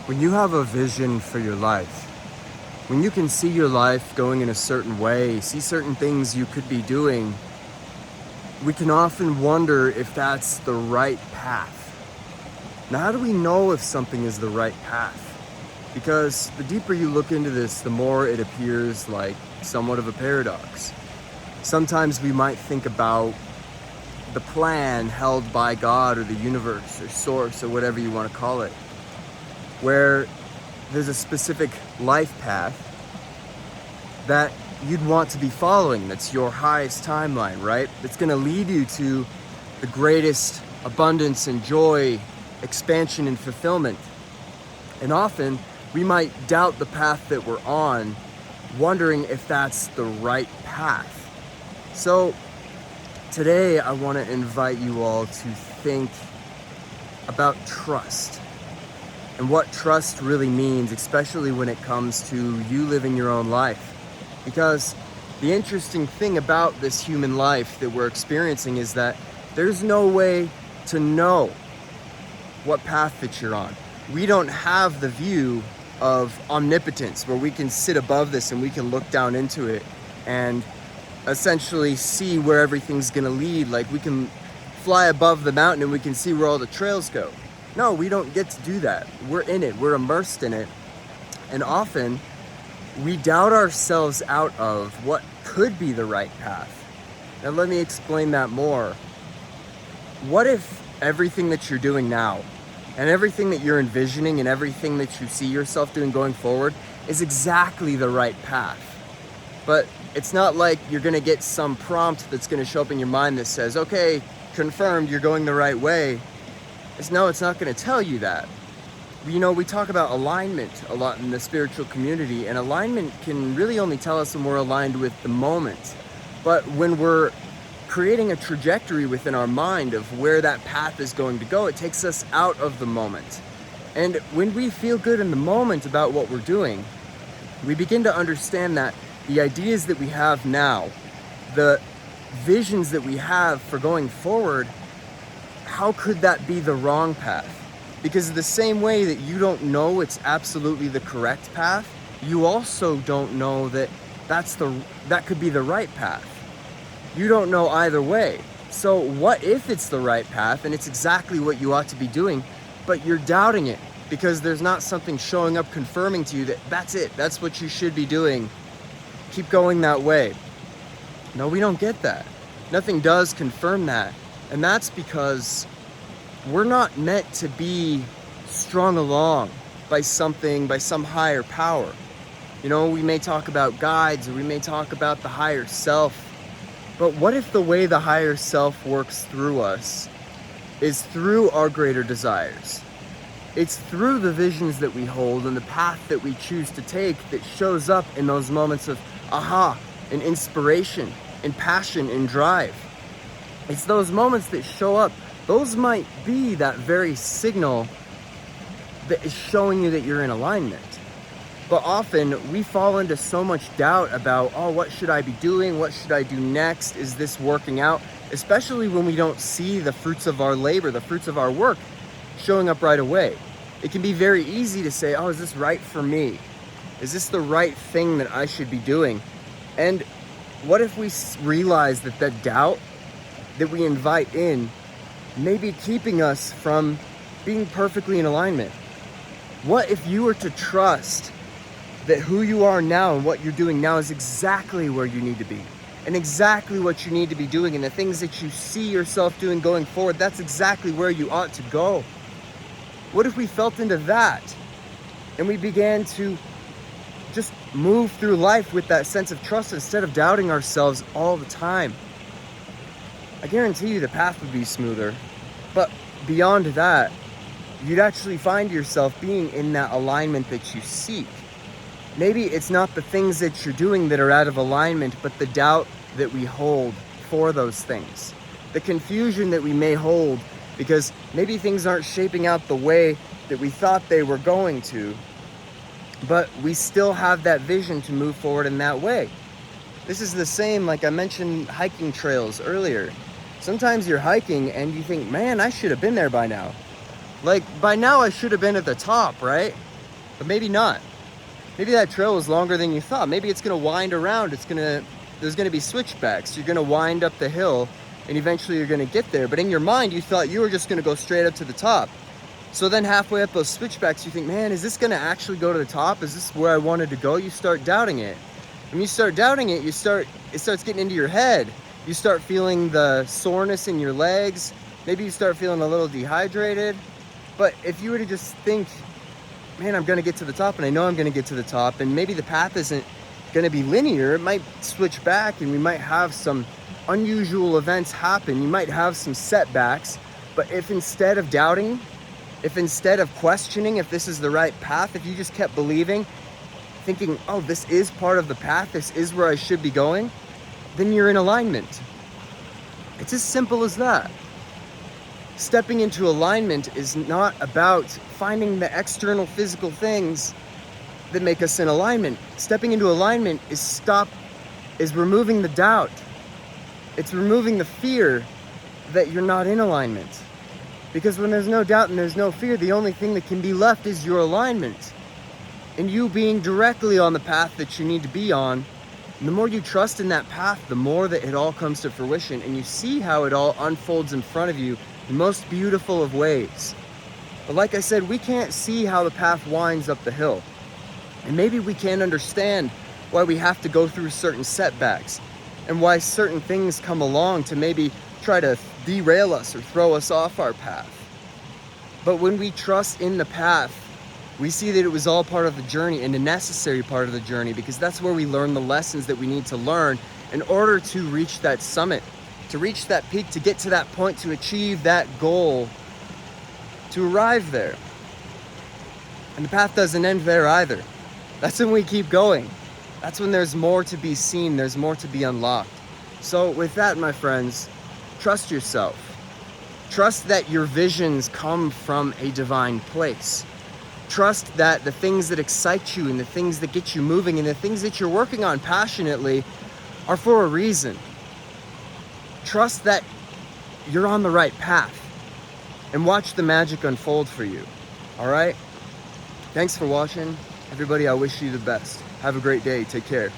When you have a vision for your life, when you can see your life going in a certain way, see certain things you could be doing, we can often wonder if that's the right path. Now, how do we know if something is the right path? Because the deeper you look into this, the more it appears like somewhat of a paradox. Sometimes we might think about the plan held by God or the universe or source or whatever you want to call it, where there's a specific life path that you'd want to be following. That's your highest timeline, right? It's going to lead you to the greatest abundance and joy, expansion and fulfillment. And often we might doubt the path that we're on, wondering if that's the right path. So today I want to invite you all to think about trust and what trust really means, especially when it comes to you living your own life. Because the interesting thing about this human life that we're experiencing is that there's no way to know what path that you're on. We don't have the view of omnipotence where we can sit above this and we can look down into it and essentially see where everything's gonna lead. Like we can fly above the mountain and we can see where all the trails go. No, we don't get to do that. We're in it, we're immersed in it. And often we doubt ourselves out of what could be the right path. Now let me explain that more. What if everything that you're doing now and everything that you're envisioning and everything that you see yourself doing going forward is exactly the right path? But it's not like you're gonna get some prompt that's gonna show up in your mind that says, okay, confirmed, you're going the right way. It's not gonna tell you that. You know, we talk about alignment a lot in the spiritual community, and alignment can really only tell us when we're aligned with the moment. But when we're creating a trajectory within our mind of where that path is going to go, it takes us out of the moment. And when we feel good in the moment about what we're doing, we begin to understand that the ideas that we have now, the visions that we have for going forward, how could that be the wrong path? Because the same way that you don't know it's absolutely the correct path, you also don't know that that could be the right path. You don't know either way. So what if it's the right path and it's exactly what you ought to be doing, but you're doubting it because there's not something showing up confirming to you that that's it, that's what you should be doing. Keep going that way. No, we don't get that. Nothing does confirm that. And that's because we're not meant to be strung along by some higher power. You know, we may talk about guides or we may talk about the higher self, but what if the way the higher self works through us is through our greater desires? It's through the visions that we hold and the path that we choose to take that shows up in those moments of aha, and inspiration, and passion, and drive. It's those moments that show up. Those might be that very signal that is showing you that you're in alignment. But often we fall into so much doubt about, oh, what should I be doing? What should I do next? Is this working out? Especially when we don't see the fruits of our labor, the fruits of our work showing up right away. It can be very easy to say, oh, is this right for me? Is this the right thing that I should be doing? And what if we realize that that doubt that we invite in may be keeping us from being perfectly in alignment? What if you were to trust that who you are now and what you're doing now is exactly where you need to be and exactly what you need to be doing, and the things that you see yourself doing going forward, that's exactly where you ought to go? What if we felt into that and we began to just move through life with that sense of trust instead of doubting ourselves all the time? I guarantee you the path would be smoother. But beyond that, you'd actually find yourself being in that alignment that you seek. Maybe it's not the things that you're doing that are out of alignment, but the doubt that we hold for those things. The confusion that we may hold because maybe things aren't shaping out the way that we thought they were going to, but we still have that vision to move forward in that way. This is the same, like I mentioned hiking trails earlier. Sometimes you're hiking and you think, man, I should have been there by now. Like, by now I should have been at the top, right? but maybe not. Maybe that trail was longer than you thought. Maybe it's gonna wind around. There's gonna be switchbacks. You're gonna wind up the hill and eventually you're gonna get there. But in your mind, you thought you were just gonna go straight up to the top. So then halfway up those switchbacks, you think, man, is this gonna actually go to the top? Is this where I wanted to go? You start doubting it. When you start doubting it, it starts getting into your head. You start feeling the soreness in your legs. Maybe you start feeling a little dehydrated. But if you were to just think, man, I'm gonna get to the top, and I know I'm gonna get to the top, and maybe the path isn't gonna be linear, it might switch back and we might have some unusual events happen. You might have some setbacks, but if instead of doubting, if instead of questioning if this is the right path, if you just kept believing, thinking, oh, this is part of the path, this is where I should be going, then you're in alignment. It's as simple as that. Stepping into alignment is not about finding the external physical things that make us in alignment. Stepping into alignment is removing the doubt. It's removing the fear that you're not in alignment. Because when there's no doubt and there's no fear, the only thing that can be left is your alignment. And you being directly on the path that you need to be on. And the more you trust in that path, the more that it all comes to fruition. And you see how it all unfolds in front of you in the most beautiful of ways. But like I said, we can't see how the path winds up the hill. And maybe we can't understand why we have to go through certain setbacks and why certain things come along to maybe try to derail us or throw us off our path. But when we trust in the path, we see that it was all part of the journey and a necessary part of the journey, because that's where we learn the lessons that we need to learn in order to reach that summit, to reach that peak, to get to that point, to achieve that goal, to arrive there. And the path doesn't end there either. That's when we keep going. That's when there's more to be seen, there's more to be unlocked. So with that, my friends, trust yourself. Trust that your visions come from a divine place. Trust that the things that excite you and the things that get you moving and the things that you're working on passionately are for a reason. Trust that you're on the right path and watch the magic unfold for you. All right? Thanks for watching. Everybody, I wish you the best. Have a great day. Take care.